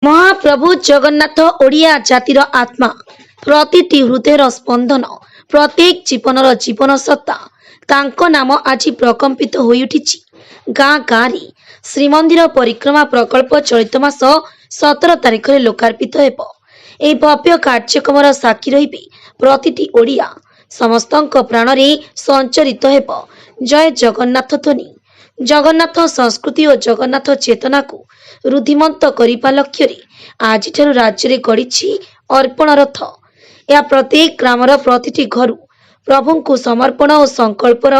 महाप्रभु जगन्नाथ ओडिया जातिर आत्मा प्रतिटी हृदयर स्पंदन प्रत्येक जीवनर जीवन सत्ता तांको नाम आज प्रकंपित होई उठिछि। गाँ गाँ रे श्रीमंदिर परिक्रमा प्रकल्प चलित मास 17 तारिख रे लोकार्पित हेबो। ए भव्य कार्यक्रमर साक्षी रहिबे प्रतिटी ओडिया। समस्तଙ୍କ प्राणरे संचरित हेबो जय जगन्नाथ ध्वनि। जगन्नाथ संस्कृति और जगन्नाथ चेतना को रुद्धिमंत करिबा लक्ष्य आज राज्य में गढ़ी अर्पण रथ। यह प्रत्येक ग्रामर प्रतिटी घर प्रभु को समर्पण और संकल्पर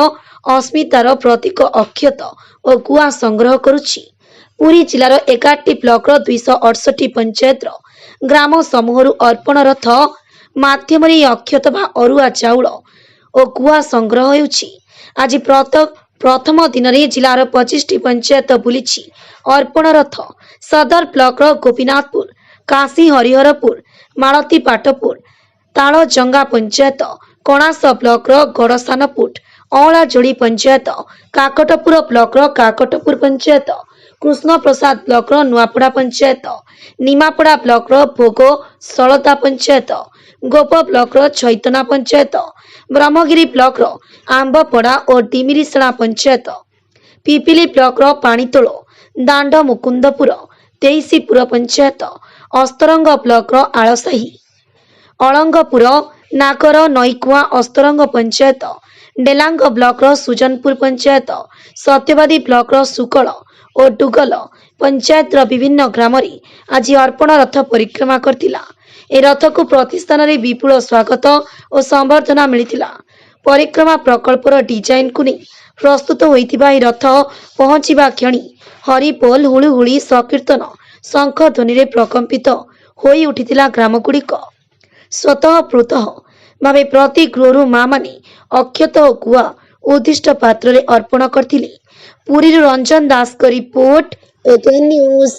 अस्मितार प्रतीक अक्षत और गुआ संग्रह करुछि। पुरी जिलार 11टी ब्लॉक 268 पंचायत ग्राम समूह अर्पण रथ माध्यम अक्षत बा अरुआ चाउल और गुआ संग्रह होउछि। आज प्रथम दिन में जिलार 25टी पंचायत बुली अर्पण रथ। सदर ब्लॉक गोपीनाथपुर, काशी हरिहरपुर, मालती Patpur, तालजंगा panchayat, कणास block गड़सानपुट, अलाजोड़ी panchayat, Kakatpur block Kakatpur panchayat, Krishna Prasad block Nuapada panchayat, Nimapada block भोग सलता पंचायत, गोप ब्लॉक चैतना पंचायत, ब्रह्मगिरी ब्लॉक आंबपड़ा और डिमिरीसणा पंचायत, पिपिली ब्लॉक पाणीतोल, दांड मुकुंदपुर, तेईसीपुर पंचायत, अस्तरंग ब्लॉक आलसाही, अलंगपुर, नागर नईकुआ अस्तरंग पंचायत, डेलांग ब्लॉक सुजनपुर पंचायत, सत्यवादी ब्लॉक सुकल और डुगल पंचायत विभिन्न ग्राम आज अर्पण रथ परिक्रमा करथिला। ए रथ को प्रतिष्ठान रे विपुल स्वागत और संबर्धना मिलिथिला। परिक्रमा प्रकल्पर डिजाइन को नहीं प्रस्तुत होइथिबा ए रथ पहुंचीबा क्षणी हरिपोल हुलुहुली संकीर्तन शंख ध्वनि रे प्रकंपित होई उठिथिला ग्रामगुड़िक। स्वतः प्रोतः भावे प्रति गृहरु माँ माने अक्षत और गुआ उद्दिष्ट पात्र रे अर्पण करथिले। पुरी रंजन दास का रिपोर्ट एटीएन न्यूज।